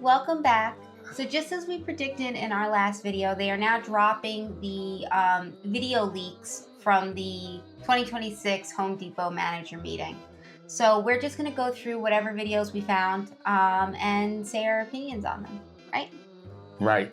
welcome back. So just as we predicted in our last video, they are now dropping the video leaks from the 2026 Home Depot manager meeting. So we're just going to go through whatever videos we found and say our opinions on them, right? Right.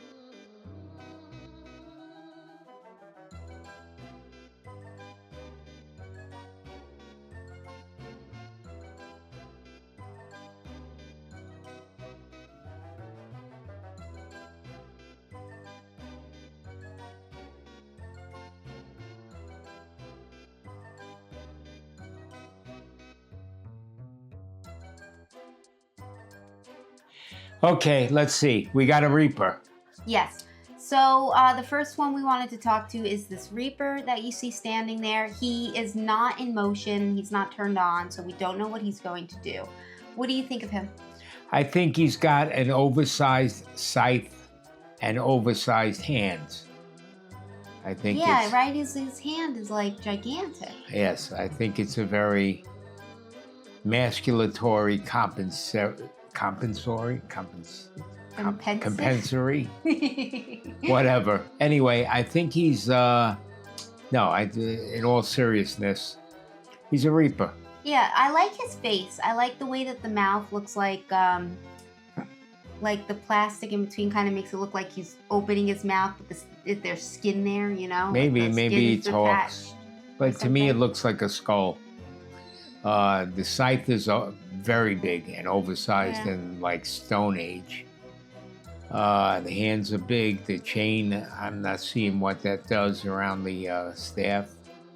Okay, let's see. We got a Reaper. Yes. So the first one we wanted to talk to is this Reaper that you see standing there. He is not in motion. He's not turned on, so we don't know what he's going to do. What do you think of him? I think he's got an oversized scythe and oversized hands. I think yeah, right? His hand is like gigantic. Yes, I think it's a very masculatory compensatory, whatever. Anyway, I think he's, in all seriousness, he's a Reaper. Yeah, I like his face. I like the way that the mouth looks like the plastic in between kind of makes it look like he's opening his mouth, but there's skin there, you know? Maybe he talks. But to me, it looks like a skull. The scythe is very big and oversized and like Stone Age. The hands are big. The chain, I'm not seeing what that does around the staff.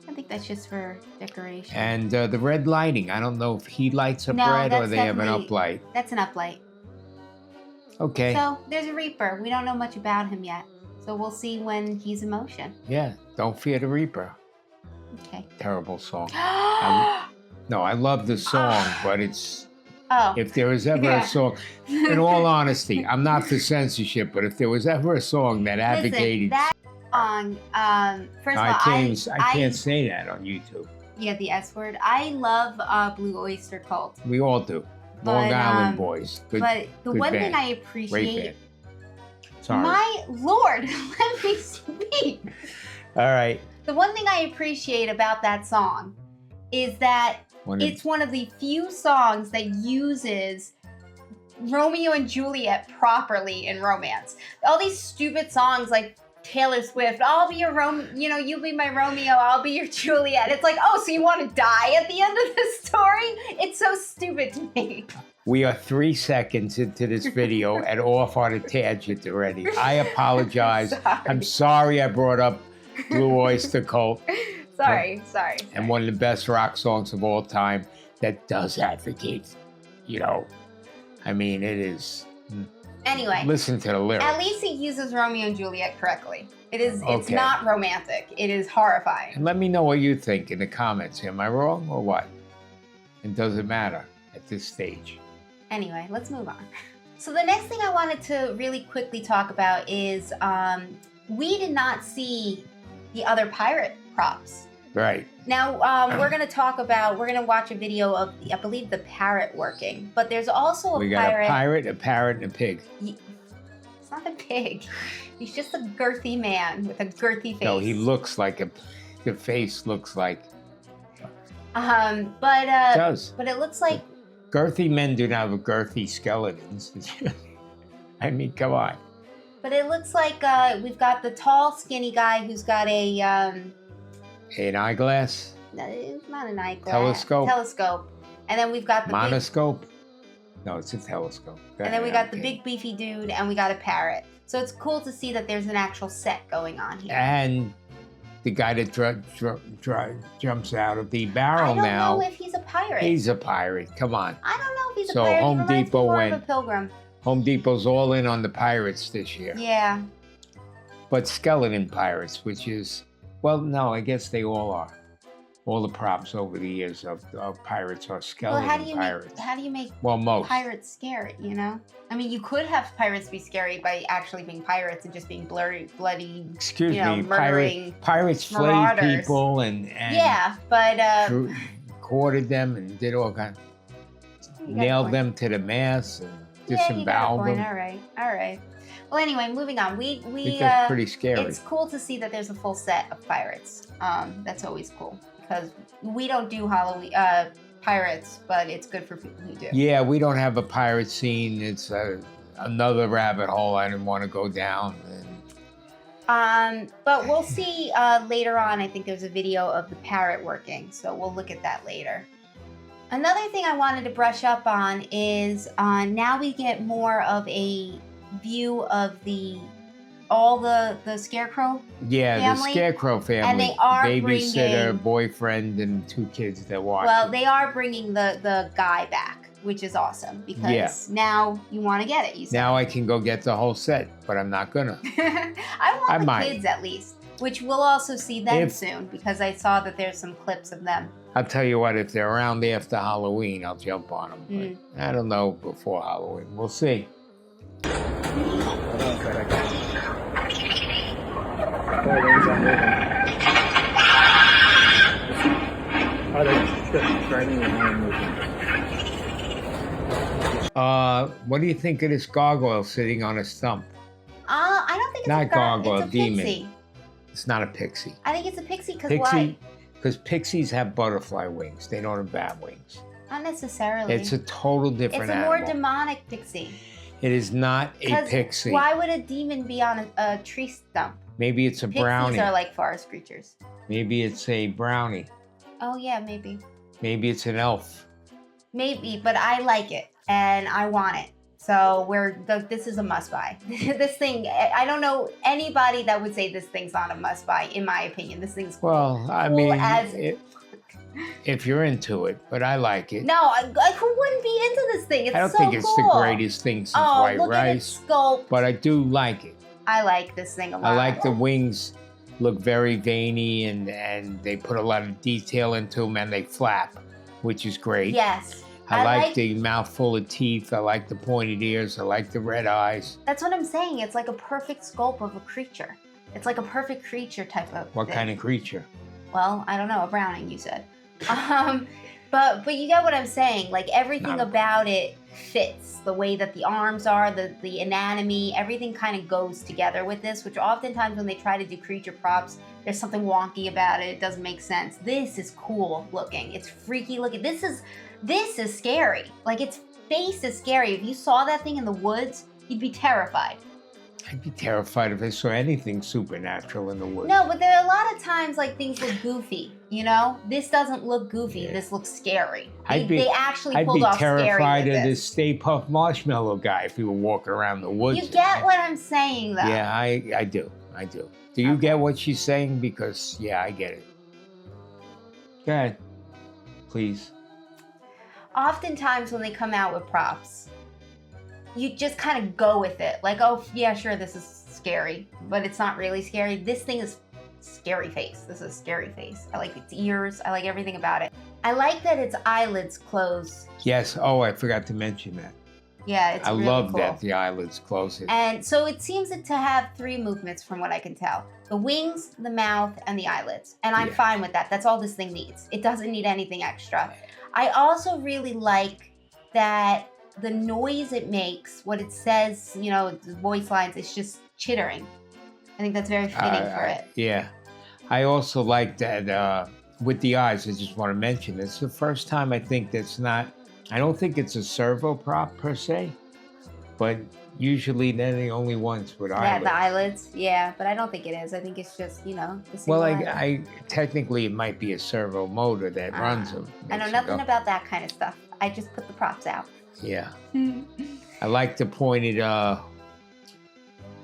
I think that's just for decoration. And the red lighting, I don't know if he lights up red or they have an uplight. That's an uplight. Okay. So there's a Reaper. We don't know much about him yet. So we'll see when he's in motion. Yeah, don't fear the Reaper. Okay. Terrible song. No, I love the song, but it's... If there was ever a song... In all honesty, I'm not for censorship, but if there was ever a song that advocated... Listen, that song, first of all, I can't say that on YouTube. Yeah, the S word. I love Blue Oyster Cult. We all do. Long Island Boys. Good, but the good one band. thing I appreciate... Sorry. My Lord, let me speak. All right. The one thing I appreciate about that song is that it's one of the few songs that uses Romeo and Juliet properly in romance. All these stupid songs like Taylor Swift, I'll be your you be my Romeo, I'll be your Juliet. It's like, oh, so you want to die at the end of the story? It's so stupid to me. We are 3 seconds into this video and off on a tangent already. I apologize. I'm sorry I brought up Blue Oyster Cult. Sorry. And one of the best rock songs of all time that does advocate, I mean, it is. Anyway. Listen to the lyrics. At least he uses Romeo and Juliet correctly. It's not romantic. It is horrifying. And let me know what you think in the comments. Am I wrong or what? And does it matter at this stage? Anyway, let's move on. So the next thing I wanted to really quickly talk about is we did not see the other pirate props. Right. Now, we're going to watch a video of, I believe, the Parrot working. But there's also a pirate. We got a pirate, a parrot, and a pig. It's not a pig. He's just a girthy man with a girthy face. No, he looks like the face looks like. It does. But it looks like. Girthy men do not have girthy skeletons. I mean, come on. But it looks like we've got the tall, skinny guy who's got an eyeglass? No, it's not an eyeglass. Telescope. And then we've got the monoscope? No, it's a telescope. And then we got the big beefy dude and we got a parrot. So it's cool to see that there's an actual set going on here. And the guy that jumps out of the barrel now. I don't know if he's a pirate. He's a pirate. Come on. I don't know if he's a pirate. So Home Depot went. A pilgrim. Home Depot's all in on the pirates this year. Yeah. But skeleton pirates, which is, well, no, I guess they all are. All the props over the years of pirates are skeleton pirates. How do you make most pirates scary, I mean, you could have pirates be scary by actually being pirates and just being bloody, murdering pirates flayed people and yeah, but quartered them and did all kinds. Nailed them to the mast. And disembowel them. All right, all right. Well, anyway, moving on. We that's pretty scary. It's cool to see that there's a full set of pirates. That's always cool because we don't do Halloween pirates, but it's good for people who do. Yeah, we don't have a pirate scene. It's another rabbit hole I didn't want to go down. But we'll see later on. I think there's a video of the parrot working, so we'll look at that later. Another thing I wanted to brush up on is now we get more of a view of all the Scarecrow family. The Scarecrow family. And they are babysitter, boyfriend, and 2 kids that watch. Well, they are bringing the guy back, which is awesome because now you want to get it. You said. Now I can go get the whole set, but I'm not gonna. I want the kids at least, which we'll also see them soon because I saw that there's some clips of them. I'll tell you what, if they're around after Halloween, I'll jump on them. But I don't know before Halloween. We'll see. What do you think of this gargoyle sitting on a stump? I don't think it's not gargoyle, it's a demon. Pixie. It's not a pixie. I think it's a pixie because why? Because pixies have butterfly wings. They don't have bat wings. Not necessarily. It's a total different animal. It's a more demonic pixie. It is not a pixie. Why would a demon be on a tree stump? Maybe it's a brownie. Pixies are like forest creatures. Maybe it's a brownie. Oh, yeah, maybe. Maybe it's an elf. Maybe, but I like it, and I want it. So this is a must-buy. This thing, I don't know anybody that would say this thing's not a must-buy, in my opinion. This thing's well, I cool mean, if you're into it, but I like it. No, who wouldn't be into this thing? It's so cool. I don't think it's the greatest thing since white look rice. At its sculpt. But I do like it. I like this thing a lot. I like the wings look very veiny and they put a lot of detail into them and they flap, which is great. Yes. I like the mouth full of teeth. I like the pointed ears. I like the red eyes. That's what I'm saying. It's like a perfect sculpt of a creature. It's like a perfect creature type of What kind of creature? Well, I don't know. A browning, you said. But you get what I'm saying. Like everything about it fits. The way that the arms are, the anatomy, everything kind of goes together with this, which oftentimes when they try to do creature props, there's something wonky about it. It doesn't make sense. This is cool looking. It's freaky looking. This is scary. Like its face is scary. If you saw that thing in the woods, you'd be terrified. I'd be terrified if I saw anything supernatural in the woods. No, but there are a lot of times like things look goofy, you know? This doesn't look goofy. Yeah. This looks scary. They actually pulled off scary with this. I'd be terrified of this Stay Puft Marshmallow guy if he were walking around the woods. You get what I'm saying, though. Yeah, I do. Do you get what she's saying? Because, yeah, I get it. Go ahead, please. Oftentimes when they come out with props, you just kind of go with it. Like, oh, yeah, sure, this is scary, but it's not really scary. This thing is scary face. This is a scary face. I like its ears. I like everything about it. I like that its eyelids close. Yes. Oh, I forgot to mention that. Yeah, it's really cool. I love cool. that the eyelids close. And so it seems to have 3 movements from what I can tell. The wings, the mouth, and the eyelids. And I'm fine with that. That's all this thing needs. It doesn't need anything extra. I also really like that the noise it makes, what it says, you know, the voice lines, it's just chittering. I think that's very fitting for it. Yeah. I also like that with the eyes, I just want to mention, it's the first time I think I don't think it's a servo prop per se, but usually they're the only ones with eyelids. Yeah, the eyelids, yeah, but I don't think it is. I think it's just, you know, the well, I technically it might be a servo motor that runs them. I know nothing about that kind of stuff. I just put the props out. Yeah. I like the pointed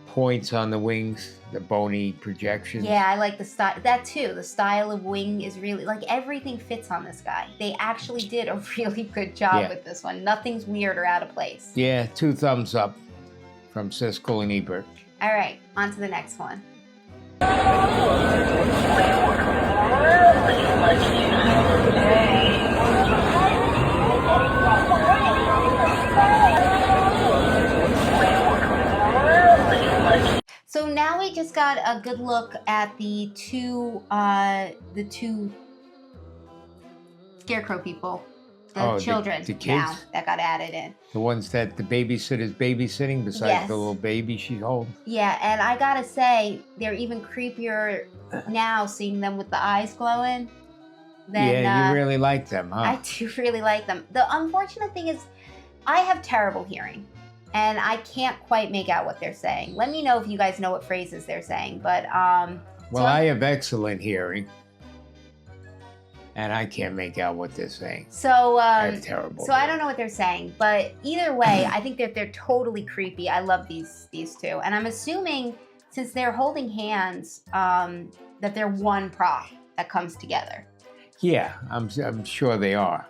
points on the wings, the bony projections. Yeah, I like the style. That too. The style of wing is really, like, everything fits on this guy. They actually did a really good job with this one. Nothing's weird or out of place. Yeah, 2 thumbs up from Siskel and Ebert. All right, on to the next one. So now we just got a good look at the two Scarecrow people. The children the kids? now that got added in. The ones that the babysitter's babysitting besides the little baby she holds? Yeah, and I gotta say, they're even creepier now seeing them with the eyes glowing. You really like them, huh? I do really like them. The unfortunate thing is I have terrible hearing, and I can't quite make out what they're saying. Let me know if you guys know what phrases they're saying, but well, I have excellent hearing. And I can't make out what they're saying. So I have terrible. So I don't know what they're saying, but either way, I think that they're totally creepy. I love these two, and I'm assuming since they're holding hands, that they're one prop that comes together. Yeah, I'm sure they are.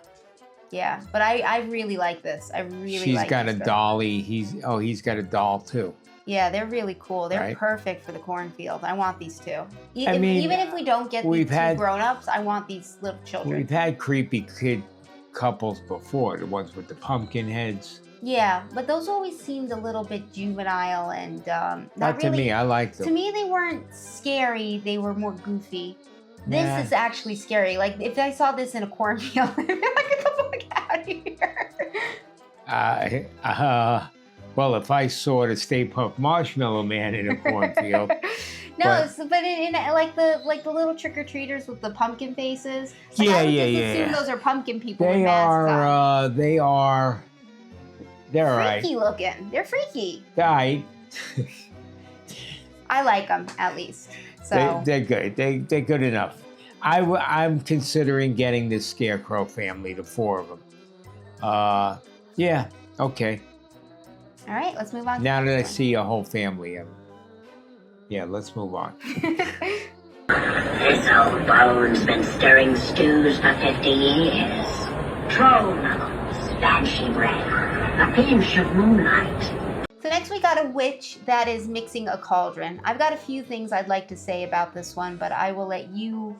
Yeah, but I really like this. She's got a dolly. He's got a doll too. Yeah, they're really cool. They're perfect for the cornfield. I want these two. Even if we don't get these two grown-ups, I want these little children. We've had creepy kid couples before, the ones with the pumpkin heads. Yeah, but those always seemed a little bit juvenile and not really, to me. I like them. To me, they weren't scary. They were more goofy. This is actually scary. Like, if I saw this in a cornfield, I'd be like, get the fuck out of here. Well, if I saw the Stay Puft Marshmallow Man in a cornfield. No, but in like the little trick-or-treaters with the pumpkin faces. Like, I would just assume those are pumpkin people with masks on. They're all right. Freaky looking. They're freaky. Right. I like them, at least. So they're good. They're good enough. I'm considering getting this Scarecrow family, the 4 of them. Yeah, okay. All right, let's move on. Now that I see a whole family of them. Yeah, let's move on. This old bone's been stirring stews for 50 years. Troll melons, banshee bread, a pinch of moonlight. So next we got a witch that is mixing a cauldron. I've got a few things I'd like to say about this one, but I will let you...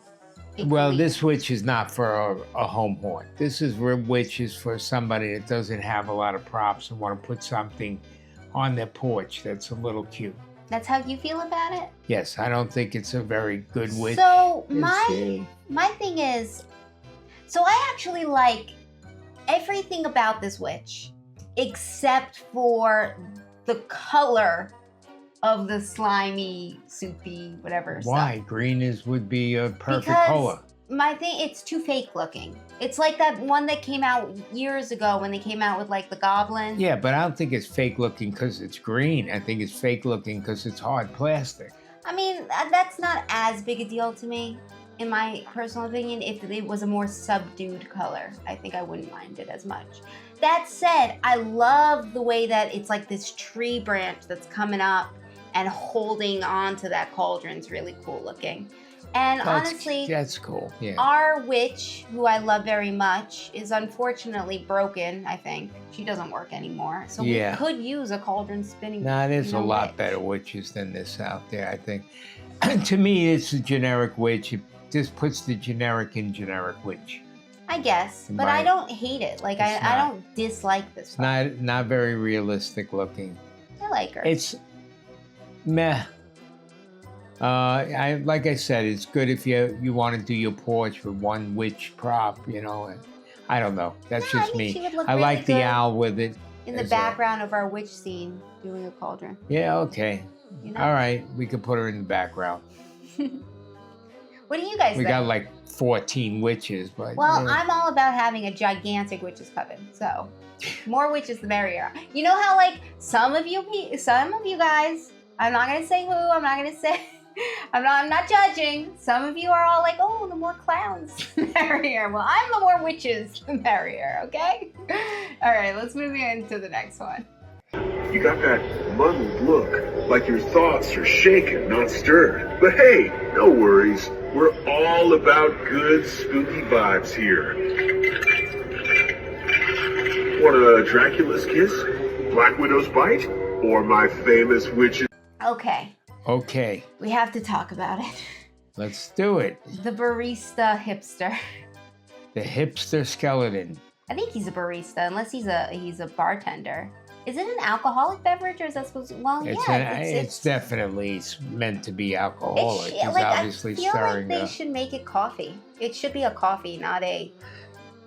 Well, this witch is not for a home haunt. This witch is for somebody that doesn't have a lot of props and want to put something on their porch that's a little cute. That's how you feel about it? Yes, I don't think it's a very good witch. So my thing is, so I actually like everything about this witch except for the color of the slimy, soupy, whatever. Why? Stuff. Green would be a perfect color. My thing, it's too fake looking. It's like that one that came out years ago when they came out with like the goblin. Yeah, but I don't think it's fake looking because it's green. I think it's fake looking because it's hard plastic. I mean, that's not as big a deal to me, in my personal opinion. If it was a more subdued color, I think I wouldn't mind it as much. That said, I love the way that it's like this tree branch that's coming up and holding on to that cauldron's really cool looking. And honestly, that's cool. Yeah. Our witch, who I love very much, is unfortunately broken, I think. She doesn't work anymore. So we could use a cauldron spinning. No, there's a lot better witches than this out there, I think. To me, it's a generic witch. It just puts the generic in generic witch. I guess, but I don't hate it. Like, I don't dislike this one. It's not very realistic looking. I like her. It's meh. Like I said, it's good if you want to do your porch with one witch prop, you know. I don't know. That's just me. I like the owl with it. In the background of our witch scene, doing a cauldron. Yeah, okay. You know? All right, we can put her in the background. What do you guys think? We got like 14 witches, but... Well, I'm all about having a gigantic witches coven, so more witches the merrier. You know how, like, some of you guys, I'm not going to say who, I'm not judging. Some of you are all like, oh, the more clowns, the merrier. Well, I'm the more witches, the merrier, okay? All right, let's move on to the next one. You got that muddled look, like your thoughts are shaken, not stirred. But hey, no worries. We're all about good, spooky vibes here. Want a Dracula's kiss? Black Widow's bite? Or my famous witch's... Okay. We have to talk about it. Let's do it. The barista hipster. The hipster skeleton. I think he's a barista, unless he's a bartender. Is it an alcoholic beverage, or is that supposed to... Well, it's definitely meant to be alcoholic. He's obviously I feel like they should make it coffee. It should be a coffee, not a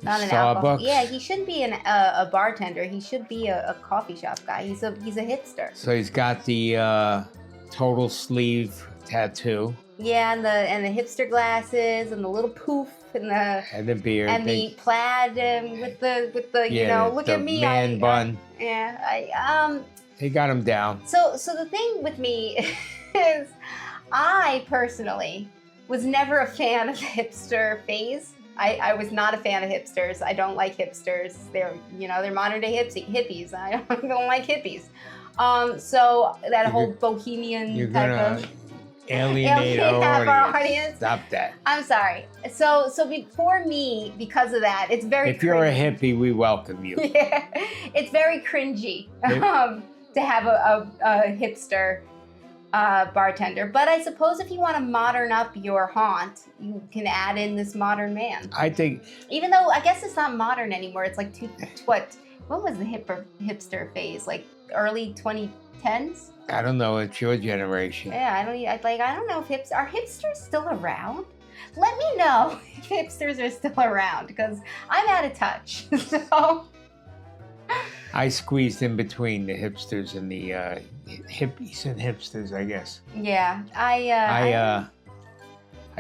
Not an alcohol. Yeah, he shouldn't be a bartender. He should be a coffee shop guy. He's a hipster. So he's got the total sleeve tattoo. Yeah, and the hipster glasses and the little poof and the beard and the plaid with the you know, look at me, man bun. He got him down. So the thing with me is, I personally was never a fan of the hipster phase. I was not a fan of hipsters. I don't like hipsters. They're modern day hippies. I don't like hippies. So that whole bohemian type of alienate our audience. Stop that. I'm sorry. So for me, because of that, it's very. If you're a hippie, we welcome you. Yeah, it's very cringy to have a hipster bartender. But I suppose if you want to modern up your haunt, you can add in this modern man. I think, even though I guess it's not modern anymore. It's like what was the hipster phase? Like early 2010s. I don't know. It's your generation. Yeah, I don't know if are hipsters still around? Let me know if hipsters are still around, because I'm out of touch. So I squeezed in between the hipsters and the hippies and hipsters, I guess. Yeah, I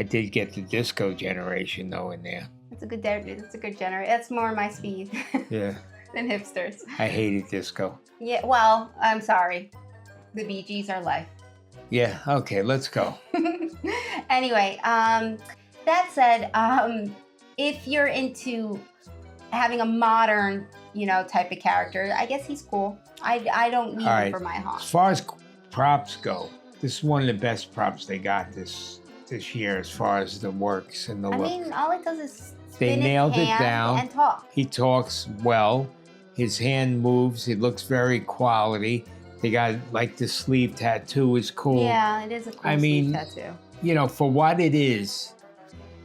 did get the disco generation though in there. It's a good generation. That's more my speed. Yeah. Than hipsters. I hated disco. Yeah, well, I'm sorry. The Bee Gees are life. Yeah, okay, let's go. Anyway, that said, if you're into having a modern, type of character, I guess he's cool. I don't need him for my haunt. As far as props go, this is one of the best props they got this year as far as the works and the look. I mean, all it does is they nailed it down and talk. He talks well. His hand moves. It looks very quality. They got like the sleeve tattoo is cool. Yeah, it is a cool sleeve tattoo. For what it is,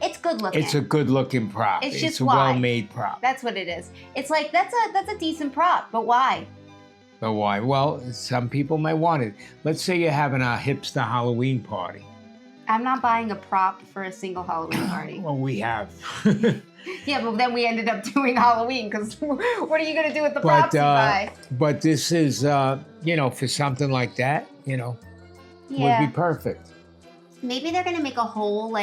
it's good looking. It's a good looking prop. It's just a well made prop. That's what it is. It's like that's a decent prop, but why? But why? Well, some people might want it. Let's say you're having a hipster Halloween party. I'm not buying a prop for a single Halloween party. Well, we have. Yeah, but then we ended up doing Halloween, because what are you going to do with the props you buy? But this is, for something like that, would be perfect. Maybe they're going to make a whole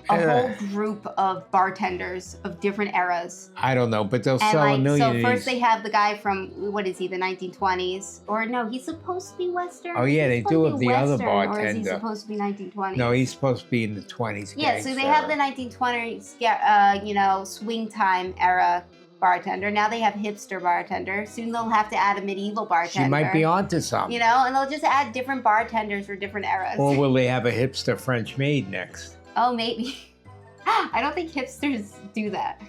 whole group of bartenders of different eras. I don't know, but they'll sell a million of these. So first they have the guy from, what is he, the 1920s? Or no, he's supposed to be Western? Oh yeah, they do have the other bartender. Or is he supposed to be 1920s? No, he's supposed to be in the 20s. Yeah, so they have the 1920s, swing time era bartender. Now they have hipster bartender. Soon they'll have to add a medieval bartender. She might be onto something. And they'll just add different bartenders for different eras. Or will they have a hipster French maid next? Oh, maybe. I don't think hipsters do that.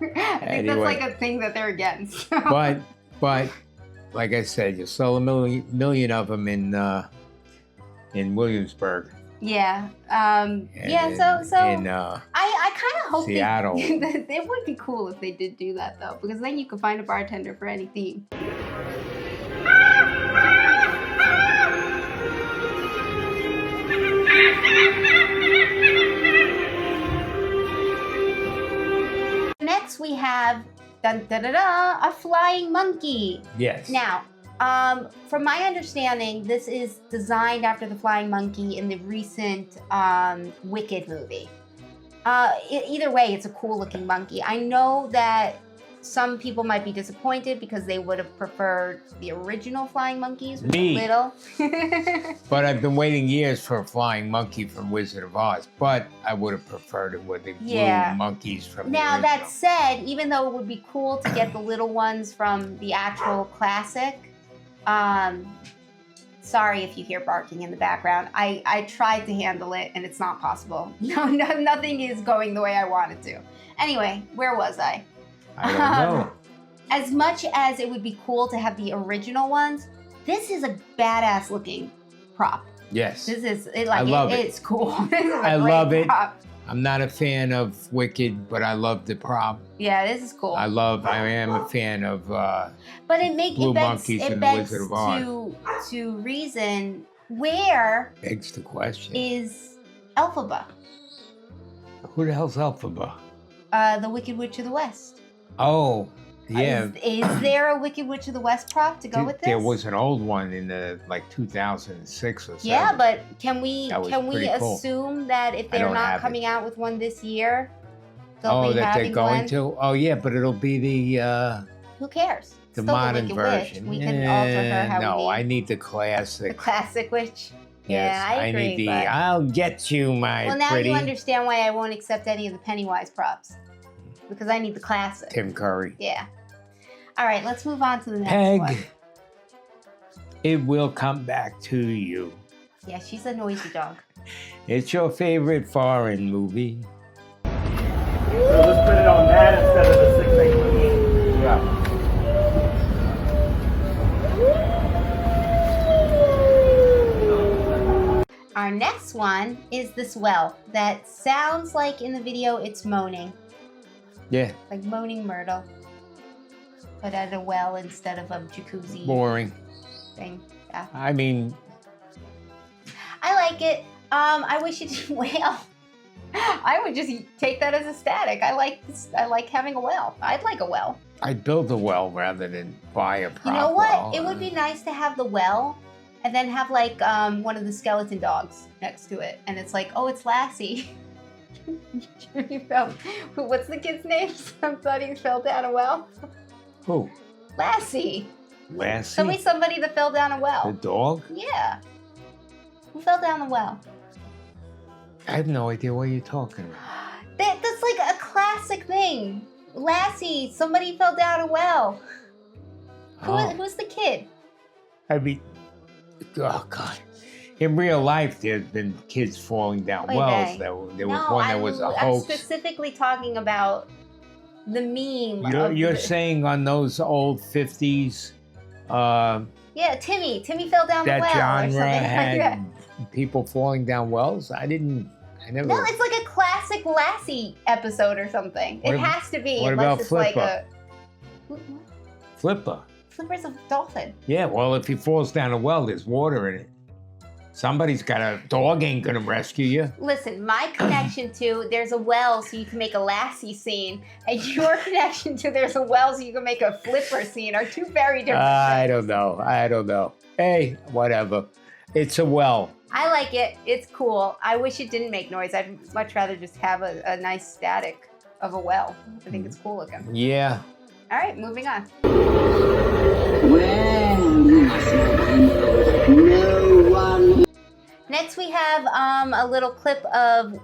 I think that's like a thing that they're against. But like I said, you'll sell a million of them in Williamsburg. Yeah. So I kind of hope Seattle. It would be cool if they did do that, though, because then you could find a bartender for any theme. Next, we have a flying monkey. Yes. Now, from my understanding, this is designed after the flying monkey in the recent Wicked movie. Either way, it's a cool-looking monkey. I know that some people might be disappointed because they would have preferred the original flying monkeys. Me. Little. But I've been waiting years for a flying monkey from Wizard of Oz. But I would have preferred it with the blue monkeys from the original. That said, even though it would be cool to get the little ones from the actual classic, sorry if you hear barking in the background. I tried to handle it and it's not possible. No, nothing is going the way I wanted to. Anyway, where was I? I don't know. As much as it would be cool to have the original ones, this is a badass looking prop. Yes. This is I love it. It's cool. This is a I great love it. prop. I'm not a fan of Wicked, but I love the prop. Yeah, this is cool. I am a fan of but it begs to reason, where begs the question. Is Elphaba? Who the hell's Elphaba? The Wicked Witch of the West. Oh, yeah. Is there a Wicked Witch of the West prop to go with this? There was an old one in the 2006 or 7. Yeah, but can we cool. assume that if they're not coming out with one this year, they'll be that having they're going one? to? Oh, yeah, but it'll be the Who cares? the Still modern the Wicked version. Witch. We can alter her how no, we need. I need the classic. The classic witch. Yes, Yeah, I agree. need the. but... I'll get you, my Well, now pretty. you understand why I won't accept any of the Pennywise props. Because I need the classic. Tim Curry. Yeah. All right, let's move on to the next Peg, one. it will come back to you. Yeah, she's a noisy dog. It's your favorite foreign movie. So let's put it on that instead of the 6-8 movie. Yeah. Our next one is this well that sounds like in the video it's moaning. Yeah. Like moaning Myrtle. But at a well instead of a jacuzzi Boring. thing. Yeah. I mean, I like it. I wish it didn't wail. I would just take that as a static. I like having a well. I'd like a well. I'd build a well rather than buy a prop You know what? well. It would be nice to have the well and then have like one of the skeleton dogs next to it. And it's like, oh, it's Lassie. What's the kid's name? Somebody fell down a well. Who? Lassie. Lassie? Somebody that fell down a The well. dog? Yeah. Who fell down the well? I have no idea what you're talking about. That's like a classic thing. Lassie, somebody fell down a well. Who's the kid? I mean, oh God. In real life, there's been kids falling down wells. There was one that was a hoax. I'm specifically talking about the meme. You're saying on those old 50s, yeah, Timmy fell down the that well or genre something had like that. people falling down wells? I never. No, it's like a classic Lassie episode or something. It has to be. What unless about it's Flipper? What? Flipper. Flipper's a dolphin. Yeah, well, if he falls down a well, there's water in it. Somebody's got a dog ain't gonna rescue you. Listen, my connection to there's a well so you can make a Lassie scene, and your connection to there's a well so you can make a Flipper scene are two very different things. I don't know. Hey, whatever. It's a well. I like it. It's cool. I wish it didn't make noise. I'd much rather just have a nice static of a well. I think it's cool looking. Yeah. All right, moving on. No one. Next, we have a little clip of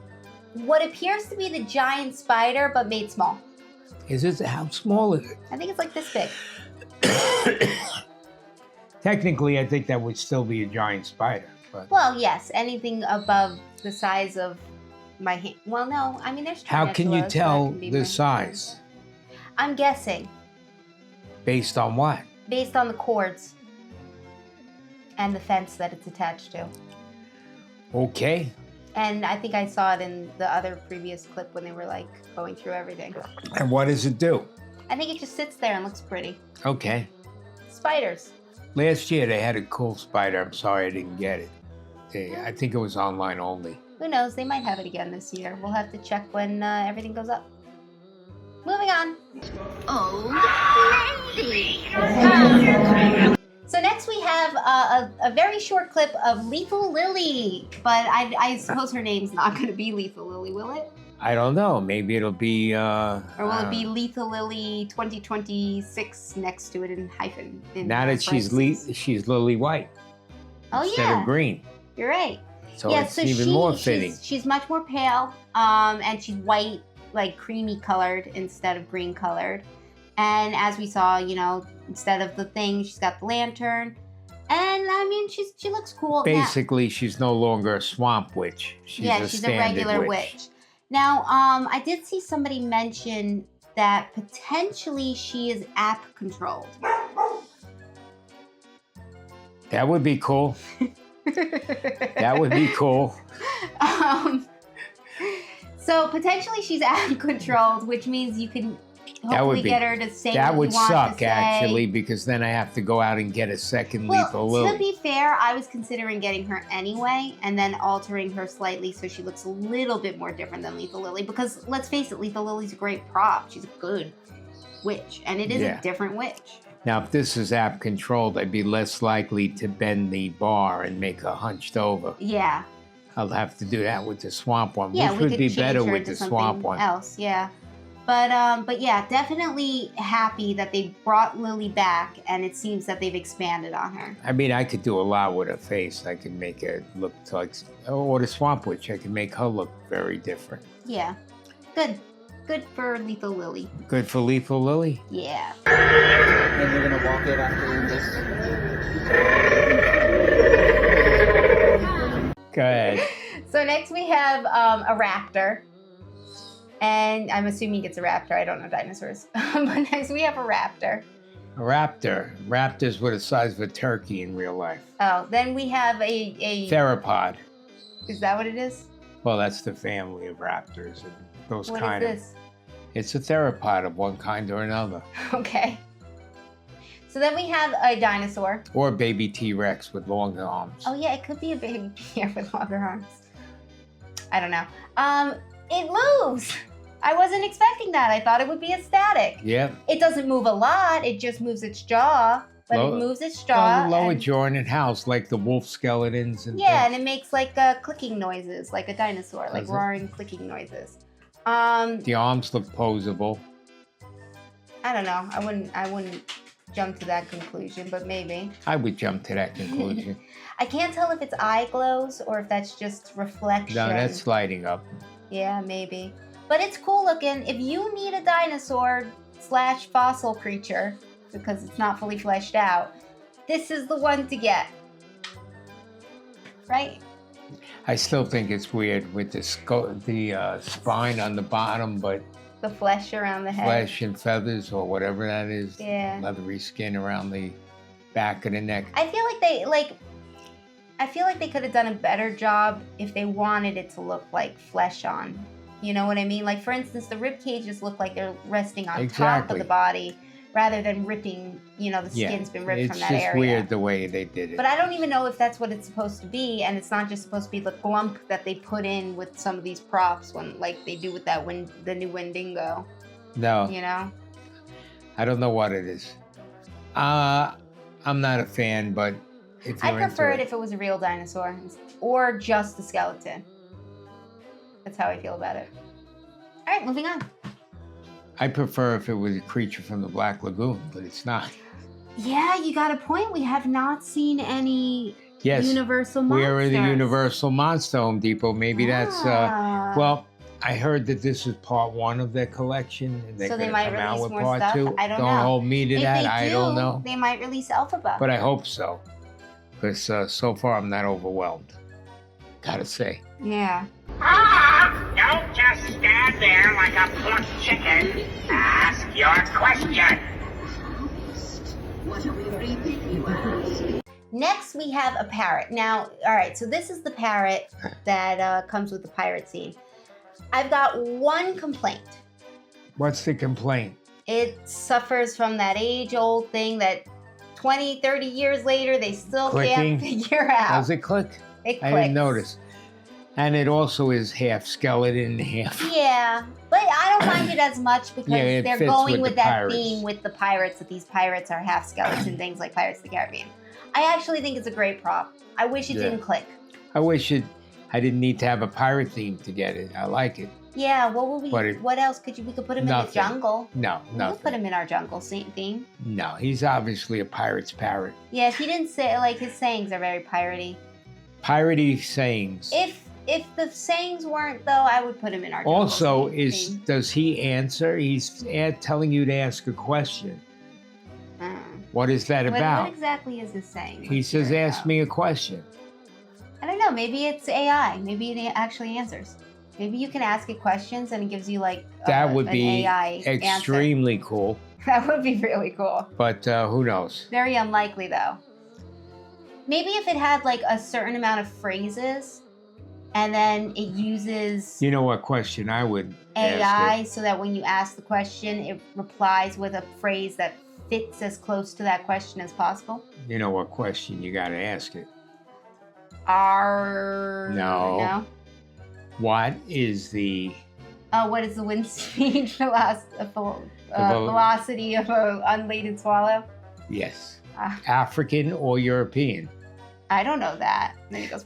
what appears to be the giant spider, but made small. How small is it? I think it's like this big. Technically, I think that would still be a giant spider. But Well, yes, anything above the size of my hand. Well, no, I mean, there's how can you tarantulas that tell can be the my- size? I'm guessing, Based on what? based on the cords and the fence that it's attached to. Okay. And I think I saw it in the other previous clip when they were like going through everything. And what does it do? I think it just sits there and looks pretty. Okay. Spiders. Last year they had a cool spider. I'm sorry I didn't get it. I think it was online only. Who knows? They might have it again this year. We'll have to check when everything goes up. Moving on. Oh, lady. So next we have a very short clip of Lethal Lily. But I suppose her name's not going to be Lethal Lily, will it? I don't know. Maybe it'll be. Or will it be Lethal Lily 2026 next to it in hyphen? Now that she's Lily White Oh instead yeah, of green, you're right. so Yeah, it's even more fitting. She's much more pale, and she's white, like creamy colored instead of green colored. And as we saw, instead of the thing, she's got the lantern. And I mean, she looks cool. Basically, she's no longer a swamp witch. She's She's a regular witch. Now, I did see somebody mention that potentially she is app controlled. That would be cool. That would be cool. So potentially she's app controlled, which means you can hopefully get her to say that what would you want suck, to say. actually, because then I have to go out and get a second Lethal Lily. To be fair, I was considering getting her anyway and then altering her slightly so she looks a little bit more different than Lethal Lily. Because let's face it, Lethal Lily's a great prop. She's a good witch, and it is a different witch. Now, if this is app controlled, I'd be less likely to bend the bar and make her hunched over. Yeah. I'll have to do that with the swamp one, Yeah, which we would could be change better her with into the something swamp one. else, yeah. But yeah, definitely happy that they brought Lily back, and it seems that they've expanded on her. I mean, I could do a lot with her face. I could make her look like, or the swamp witch. I could make her look very different. Yeah, good. Good for Lethal Lily. Good for Lethal Lily? Yeah. And you're gonna walk it after this. Go ahead. So next we have a raptor. And I'm assuming it's a raptor. I don't know dinosaurs. But next we have a raptor. A raptor. Raptors were the size of a turkey in real life. Oh, then we have a Theropod. Is that what it is? Well, that's the family of raptors and those What kind is of. this? It's a theropod of one kind or another. Okay. So then we have a dinosaur. Or a baby T-Rex with long arms. Oh yeah, it could be a baby bear with longer arms. I don't know. It moves. I wasn't expecting that. I thought it would be a static. Yeah. It doesn't move a lot. It just moves its jaw. But it moves its jaw. Lower jaw in its house, like the wolf skeletons and yeah, things. and it makes like clicking noises, like a dinosaur, like roaring, clicking noises. The arms look posable. I don't know. I wouldn't jump to that conclusion, but maybe. I would jump to that conclusion. I can't tell if it's eye glows or if that's just reflection. No, that's lighting up. Yeah, maybe. But it's cool looking. If you need a dinosaur / fossil creature, because it's not fully fleshed out, this is the one to get. Right? I still think it's weird with the spine on the bottom, but the flesh around the head. Flesh and feathers or whatever that is. Yeah. Leathery skin around the back of the neck. I feel like they could have done a better job if they wanted it to look like flesh on. You know what I mean? Like, for instance, the rib cages look like they're resting on top of the body rather than ripping, the skin's been ripped from that area. It's just weird the way they did it. But I don't even know if that's what it's supposed to be, and it's not just supposed to be the glump that they put in with some of these props when, like they do with that the new Wendigo. No. I don't know what it is. I'm not a fan, but if you're I'd prefer it if it was a real dinosaur or just a skeleton. That's how I feel about it. All right, moving on. I prefer if it was a creature from the Black Lagoon, but it's not. Yeah, you got a point. We have not seen any Universal monsters. Where are the Universal Monster Home Depot? Maybe that's, well, I heard that this is part 1 of their collection. And so they might release more part stuff? 2. I don't know. Don't hold me to that. I don't know. They might release Alphaba. But I hope so. Because so far I'm not overwhelmed. Gotta say. Yeah. Don't just stand there like a plucked chicken. Ask your question. What are we reading, you ask? Next, we have a parrot. Now, all right, so this is the parrot that comes with the pirate scene. I've got one complaint. What's the complaint? It suffers from that age-old thing that 20, 30 years later, they still can't figure out. Does it click? It clicks. I didn't notice. And it also is half skeleton, half... Yeah, but I don't mind it as much because they're going with that pirates. theme with the pirates, that these pirates are half skeleton things like Pirates of the Caribbean. I actually think it's a great prop. I wish it didn't click. I wish I didn't need to have a pirate theme to get it. I like it. Yeah, what else we could put him in the jungle. No, nothing. We could put him in our jungle theme. No, he's obviously a pirate's parrot. Yeah, if he didn't say, like, his sayings are very piratey. Piratey sayings. If the sayings weren't, though, I would put him in our jungle Also, theme. does he answer? He's telling you to ask a question. What is that about? What exactly is this saying? He says, ask me a question. I don't know. Maybe it's AI. Maybe it actually answers. Maybe you can ask it questions and it gives you like that would be AI extremely cool. That would be really cool. But who knows? Very unlikely though. Maybe if it had like a certain amount of phrases and then it uses... You know what question I would AI so that when you ask the question, it replies with a phrase that fits as close to that question as possible? You know what question you got to ask it. No. What is the... what is the wind speed velocity of an unladen swallow? Yes. African or European? I don't know that. And then it goes...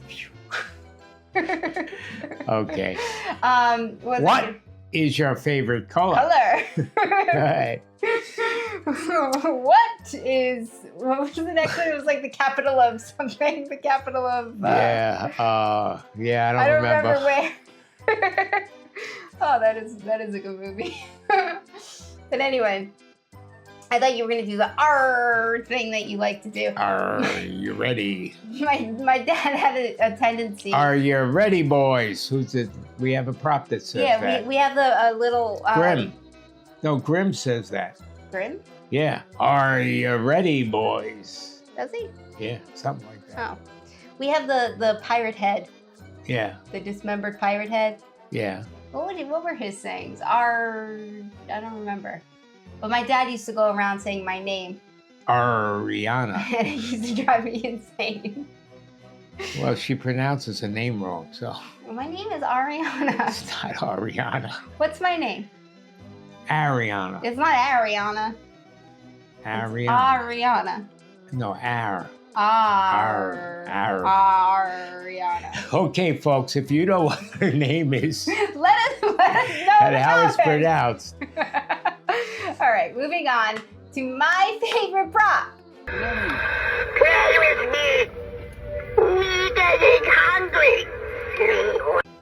Okay. What is your favorite color? Right. What was the next one? It was like the capital of something. The capital of... I don't remember where. Oh, that is a good movie. But anyway, I thought you were going to do the R thing that you like to do. Are you ready? My dad had a tendency. Are you ready, boys? We have a prop that says that. Yeah, we have a little... Grimm. No, Grimm says that. Grimm? Yeah. Are you ready, boys? Does he? Yeah, something like that. Oh. We have the pirate head. Yeah. The dismembered pirate head. Yeah. What were his sayings? I don't remember. But my dad used to go around saying my name. Ariana. And it used to drive me insane. Well, she pronounces her name wrong, so. Well, my name is Ariana. It's not Ariana. What's my name? Ariana. It's not Ariana. Ariana. It's Ariana. No, Ariana. Okay, folks, if you know what her name is let us know and how it's pronounced. All right, moving on to my favorite prop. Play with me. We getting hungry.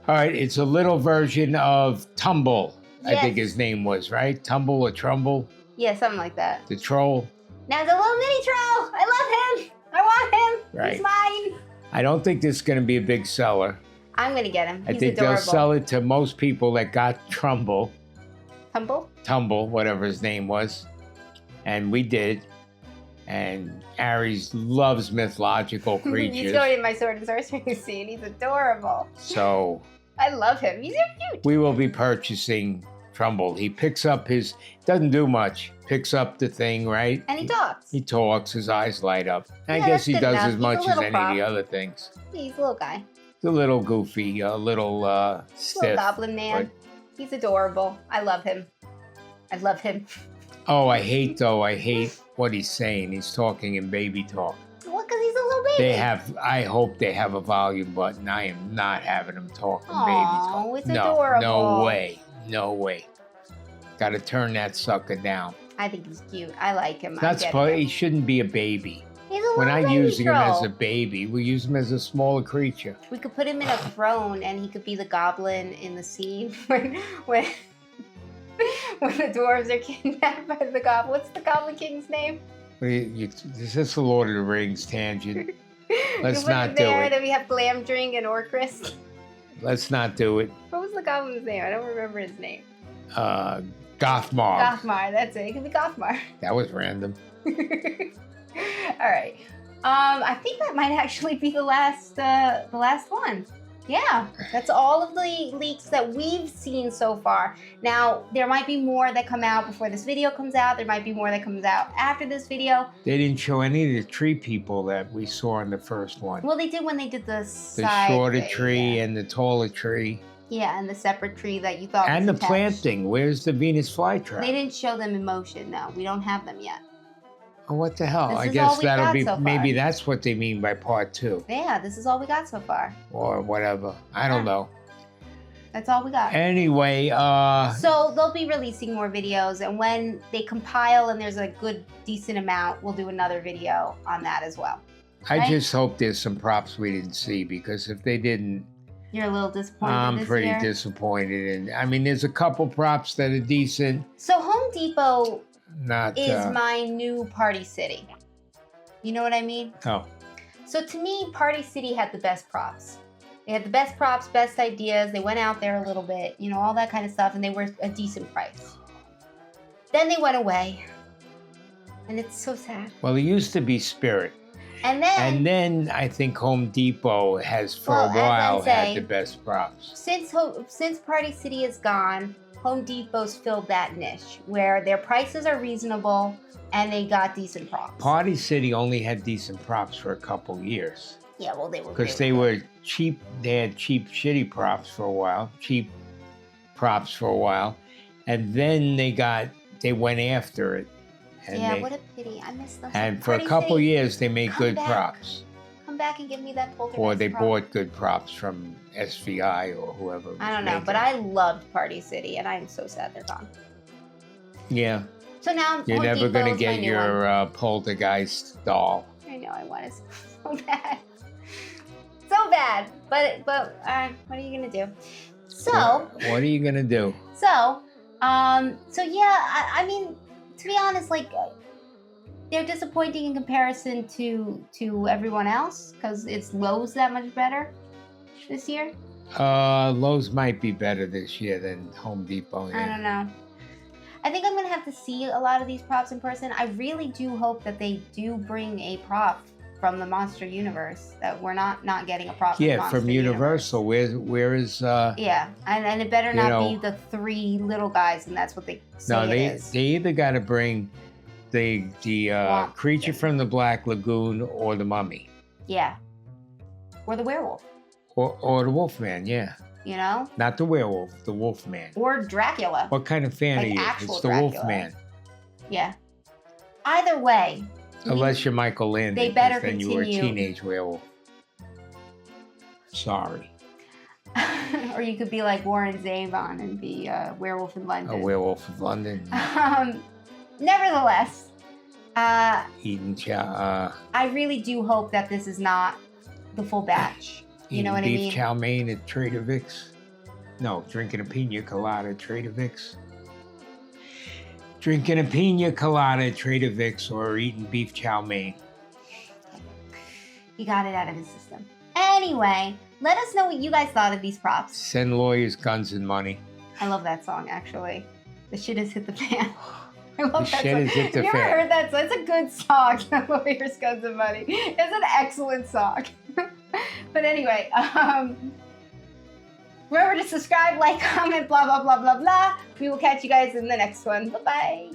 All right, it's a little version of Tumble. Yes. I think his name was, right? Tumble or Trumble? Yeah, something like that. The troll. Now the little mini troll. I love him. I want him. Right. He's mine. I don't think this is going to be a big seller. I'm going to get him. He's I think adorable. they'll sell it to most people that got Tumble, whatever his name was. And we did. And Aries loves mythological creatures. He's going in my sword and sorcery scene. He's adorable. So I love him. He's so cute. we will be purchasing Trumbull. He picks up doesn't do much, picks up the thing, right? And he talks. He talks, his eyes light up. I Yeah, guess that's he good does enough. as He's much a as little any prop. of the other things. He's a little guy. He's a little goofy, a little stiff. Little goblin man. He's adorable. I love him. I love him. Oh, I hate what he's saying. He's talking in baby talk. Well, because he's a little baby. I hope they have a volume button. I am not having him talk in baby talk. Oh, it's No adorable. way. Got to turn that sucker down. I think he's cute. I like him. He shouldn't be a baby. He's a little We're not baby using him troll. as a baby. We use him as a smaller creature. We could put him in a throne, and he could be the goblin in the scene when the dwarves are kidnapped by the goblin. What's the Goblin King's name? Is this the Lord of the Rings tangent? Let's You put not him do there, it. Then we have Glamdring and Orcris. Let's not do it. What was the goblin's name? I don't remember his name. Gothmar. Gothmar, that's it. It could be Gothmar. That was random. All right. I think that might actually be the last one. Yeah, that's all of the leaks that we've seen so far. Now, there might be more that come out before this video comes out. There might be more that comes out after this video. They didn't show any of the tree people that we saw in the first one. Well, they did when they did the The shorter tree and the taller tree. Yeah, and the separate tree that you thought And was the attached. planting. Where's the Venus flytrap? They didn't show them in motion, no. We don't have them yet. Oh, what the hell? This I is guess all we that'll got be, so far. maybe that's what they mean by part 2. Yeah, this is all we got so far. Or whatever. I don't know. That's all we got. Anyway, So they'll be releasing more videos, and when they compile and there's a good, decent amount, we'll do another video on that as well. I Right? just hope there's some props we didn't see, because if they didn't, You're a little disappointed I'm this pretty year? disappointed. And I mean, there's a couple props that are decent. So Home Depot Not is my new Party City. You know what I mean? Oh, So to me, Party City had the best props. They had the best props, best ideas. They went out there a little bit, you know, all that kind of stuff, and they were a decent price. Then they went away. And it's so sad. well, it used to be Spirit. And then I think Home Depot has for Well, a as while I'm saying, had the best props. since Party City is gone, Home Depot's filled that niche where their prices are reasonable and they got decent props. Party City only had decent props for a couple years. Yeah, well, they were because they were cheap. They had cheap, shitty props for a while. And then they went after it. And yeah, what a pity. I miss them. And for a couple years, they made good props. Come back and give me that poltergeist Or they prop. bought good props from SVI or whoever. I don't know, but I loved Party City, and I'm so sad they're gone. Yeah. So now You're Home never going to Depot's get my new your poltergeist doll. I know, I want it so bad. So bad. But what are you going to do? So. What are you going to do? So yeah, I mean, to be honest, like, they're disappointing in comparison to everyone else because it's Lowe's that much better this year. Lowe's might be better this year than Home Depot. Yeah. I don't know. I think I'm gonna have to see a lot of these props in person. I really do hope that they do bring a prop from the Monster Universe. That we're not getting a prop. Yeah, from Universal. Where is? Yeah, and it better not be the 3 little guys, and that's what they say it is. They either got to bring the creature from the Black Lagoon or the Mummy. Yeah, or the werewolf. Or the Wolfman, yeah. You know? Not the werewolf, the Wolfman. Or Dracula. What kind of fan are you? It's the Dracula. Wolfman. Yeah. Either way. Unless you're Michael Landon. They better then continue. You were a teenage werewolf. Sorry. Or you could be like Warren Zevon and be a werewolf in London. A werewolf of London. Nevertheless, Eating chow. I really do hope that this is not the full batch. You know what I mean? Beef chow mein at Trader Vic's. No, drinking a pina colada at Trader Vic's. Drinking a pina colada at Trader Vic's or eating beef chow mein. He got it out of his system. Anyway, let us know what you guys thought of these props. Send lawyers guns and money. I love that song, actually. The shit has hit the fan. I love The that shit song. has hit the You ever fan. heard that song? It's a good song. Lawyers, Guns, and Money. It's an excellent song. But anyway, remember to subscribe, like, comment, blah, blah, blah, blah, blah. We will catch you guys in the next one. Bye-bye.